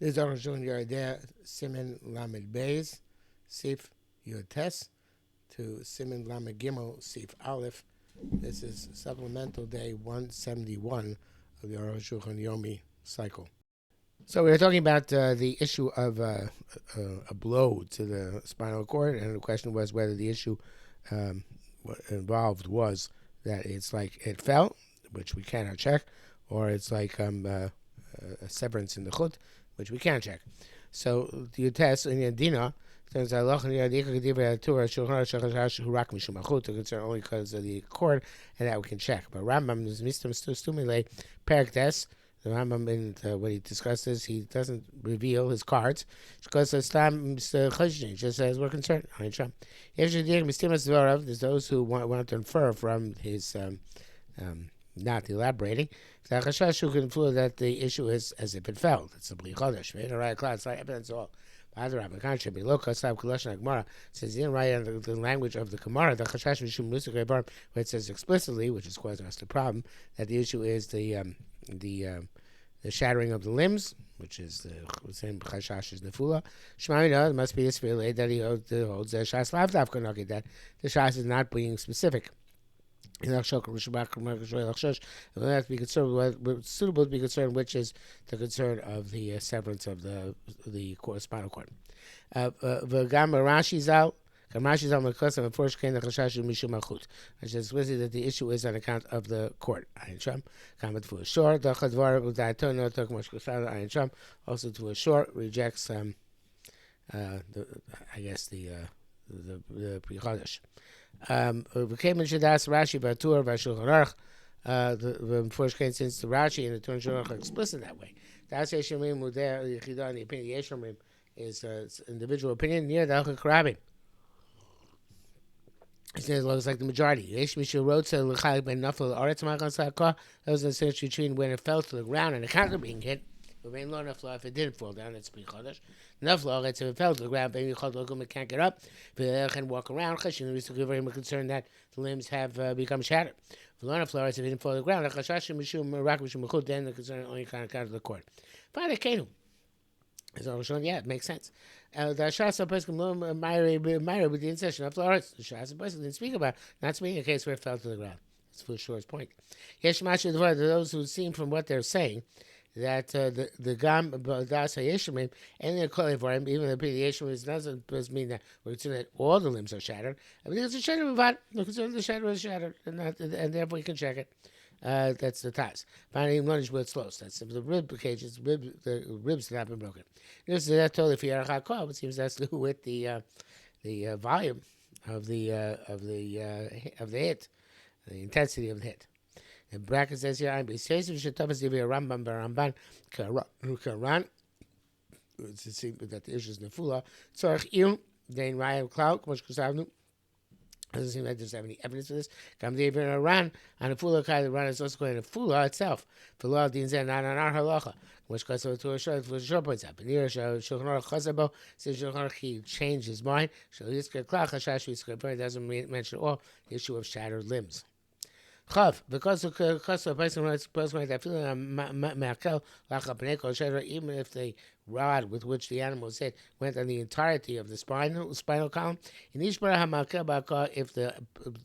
This is HaShulchan Yardeh Siman Lamed Beis Sif Yotes to Siman Lamed Gimel Sif Aleph. This is Supplemental Day 171 of the HaShulchan Yomi cycle. So we were talking about the issue of a blow to the spinal cord, and the question was whether the issue involved was that it's like it fell, which we cannot check, or it's like a severance in the chut, which we can check. So the test in Yadina turns out to concern only because of the cord, and that we can check. But Rambam is stimulate parak test. The Rambam, in when he discusses, he doesn't reveal his cards because it's time he just says we're concerned. There's those who want to infer from his not elaborating. Who can feel that the issue is as if it fell. It's simply chodesh. It's like evidence all. Adarab, contrary, be local sab kolashon Gemara says in right in the language of the Gemara, the chashash mishum nusuk where it says explicitly, which is causing us the problem, that the issue is the shattering of the limbs, which is the same chashash as nefula. Shmaina must be a spiritual that he holds the shas lav dafka nugget that the shas is not being specific. It will have to be concerned, suitable to be concerned, which is the concern of the severance of the spinal cord. Rashi zal, which is explicit that the issue is on account of the cord. Also to assure rejects the pre-chodesh. Rashi Batur HaShulchan Aruch, since the Rashi and the Torah Shulchan are explicit that way. Das Yeshomim Mudeh Yechidah, and the opinion of Yeshomim is individual opinion. Near the Arukh Rabbi, it looks like the majority. Yeshmishu wrote to L'chalik ben Nafel Aretz Makan Sakah. That was the difference between when it fell to the ground and the counter being hit. But when lo nafla, if it didn't fall down, it's pre-chodesh. Nafla, if it fell to the ground, maybe it can't get up, can walk around. Chashin is very much concerned that the limbs have become shattered. Lo nafla, if it didn't fall to the ground, then the concern only kind of the cord. Fine, kenu. Yeah, it makes sense. The Shas person with the insertion of the arts. The Shas person didn't speak about, not speaking a case where it fell to the ground. That's for sure his point. Yesh Mashu, those who seem from what they're saying, that the gam das hayeshimim and they're calling for him, even the yeshimim doesn't mean that we're concerned that all the limbs are shattered. I mean, it's a shattered avad. We're concerned the shatter is shattered, and therefore you can check it. That's the tas. Finally, lunge with slows. That's the rib cages. The ribs have not been broken. This is that totally for Yarachakov. It seems that's to do with the volume of the hit, the intensity of the hit. The bracket says here, I'm says we should tell us if you're Rambam Baramban Karan. It's a secret that the issue is nefula. Tzorach il dein raya cloud much kusavnu. Doesn't seem like there's any evidence for this. Come the even Iran and the fula kai the Iran is also going to fula itself. Fula din zen not on our halacha, which goes to a short points up. And here Shulchan Aruch Chazabo says Shulchan Aruch he changed his mind. Shaliska Klach Hashash doesn't mention all the issue of shattered limbs. Chav, because a person writes that feeling Merkel even if the rod with which the animal was hit went on the entirety of the spinal column, in each if the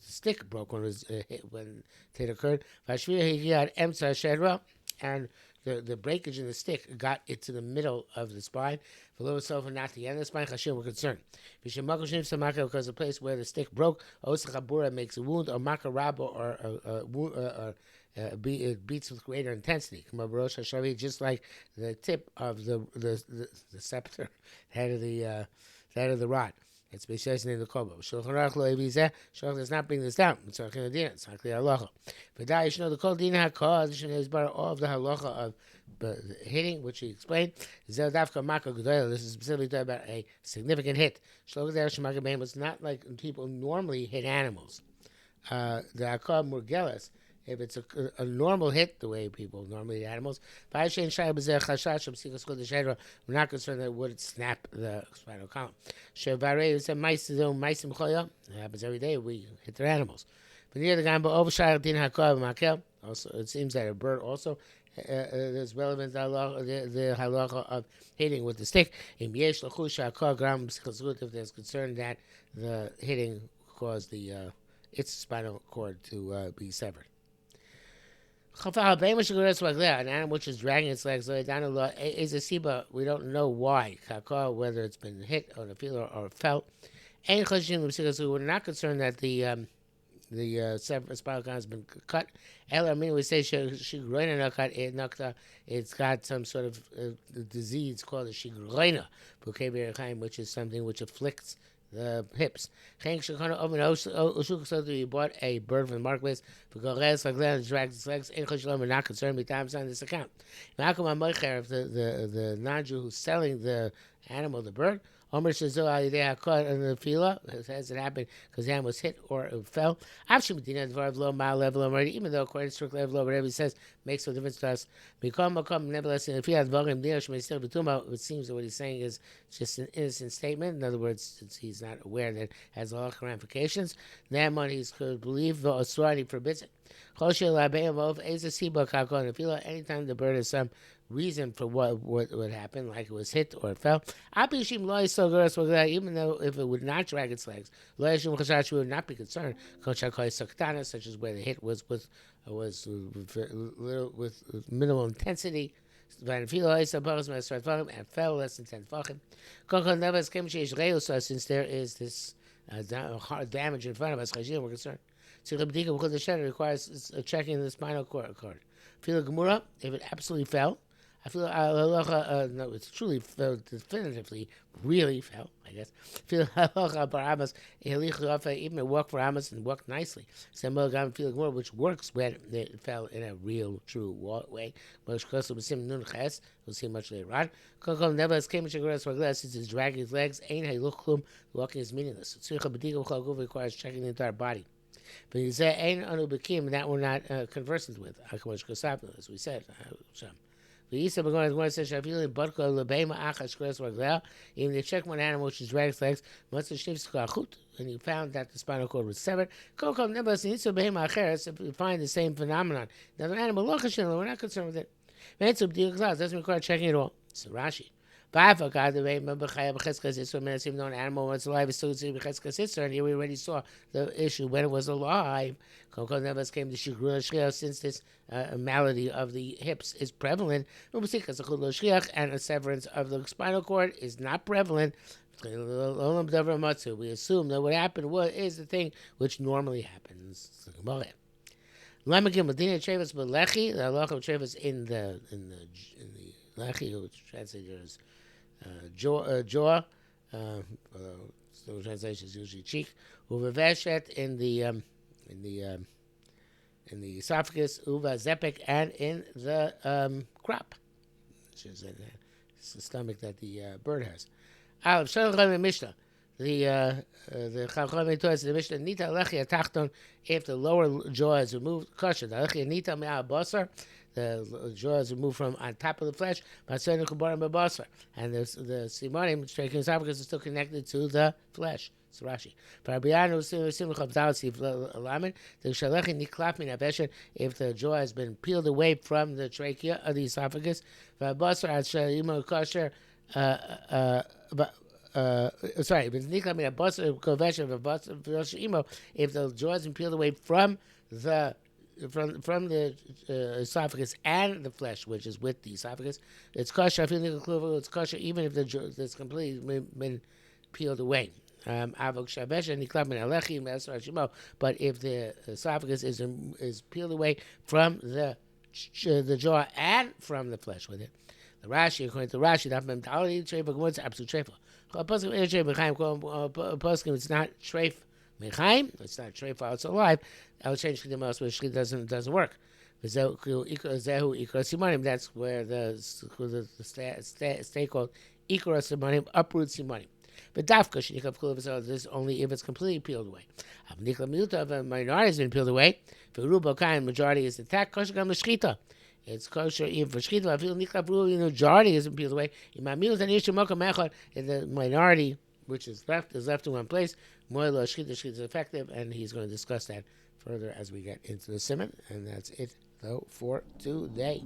stick broke when it was hit, when it occurred, and the breakage in the stick got it to the middle of the spine, for little self and not the end of the spine, Chashim were concerned. Because the place where the stick broke, Osachabura makes a wound, or Makaraba, or it beats with greater intensity. Just like the tip of the scepter, head of the rod. It's besides in the kobo. Shulchan Aruch does not bring this down. It's not clear halacha. But you should know the kol dina hakol is part all of the halacha of hitting, which he explained. This is specifically talking about a significant hit. Shulchan was not like people normally hit animals. The hakol murgelas. If it's a normal hit, the way people normally hit animals, we're not concerned that it would snap the spinal column. It happens every day. We hit their animals. Also, it seems that a bird also There's relevant the halacha of hitting with the stick. If there's concern that the hitting caused its spinal cord to be severed. An animal which is dragging its legs is a siba. We don't know why. Whether it's been hit on the field or felt. We're not concerned that the spinal cord has been cut. We say it's got some sort of disease called a shigroina, which is something which afflicts the hips. You bought a bird from the marketplace, drags its legs. We're not concerned with times on this account. If the non-Jew who's selling the animal, the bird, Omer Shazo Alidei Hakot and the Fila, as it happened because the animal was hit or it fell. Even though according to strict level, whatever he says makes no difference to us. Nevertheless, if he has Vogim it seems that what he's saying is just an innocent statement. In other words, since he's not aware that it has a lot of ramifications, that one he's could believe the authority forbids it. Anytime the bird has some reason for what would happen, like it was hit or it fell, even though if it would not drag its legs, we would not be concerned, such as where the hit was with minimal intensity, and fell less than 10 tefachim. Since there is this hard damage in front of us, we're concerned. It requires checking the spinal cord. Feel Gemura, if it absolutely fell, I feel no, it's truly fell, definitively, really fell, I guess. Feel Baramas, even it walked for Amos and walked nicely. Feel Gemura, which works when it fell in a real, true way. We'll see much later on. Never came since it's dragging his legs, walking is meaningless. Requires checking the entire body. But you say ain't anubikim that we're not conversant with. As we said, even they check one animal which is dragging its legs, and you found that the spinal cord was severed. If you find the same phenomenon, now the animal we're not concerned with it. It doesn't require checking at all. So Rashi. Even though an animal once alive is still and here we already saw the issue when it was alive. Since this malady of the hips is prevalent, and a severance of the spinal cord is not prevalent, we assume that what happened is the thing which normally happens. The halacha of trevas in the lechi, which translated as jaw, so translation is usually cheek. Uvaveshet in the esophagus, uva zepik, and in the crop, which is the stomach that the bird has. Aleph Shalom Mishnah. The Chachamim told us the Mishnah Nita Lechia Tachton, if the lower jaw is removed, kosher. The Lechia Nita Me'al Basar, the jaw is removed from on top of the flesh, and the simonim, striking esophagus, is still connected to the flesh. It's Rashi. If the jaw has been peeled away from the trachea of the esophagus, if the jaw has been peeled away from the esophagus and the flesh, which is with the esophagus, it's kosher. I feel it's kosher even if the jaw is completely been peeled away. But if the esophagus is peeled away from the jaw and from the flesh with it, the Rashi, according to Rashi, it's absolute trefa. It's not treif mechaim. It's not treif while it's alive. I would change the most, which doesn't work. That's where the stay called ikra simonim, uproot simonim. But dafka shenikaf kulav, this is only if it's completely peeled away. If a minority has been peeled away, if a rubo majority is attacked, kosher gam l'shchita. It's kosher even for shchita. I feel nikaf rule, the majority isn't peeled away. If the minority which is left in one place, moilo shchita is effective, and he's going to discuss that further as we get into the simon. And that's it though for today.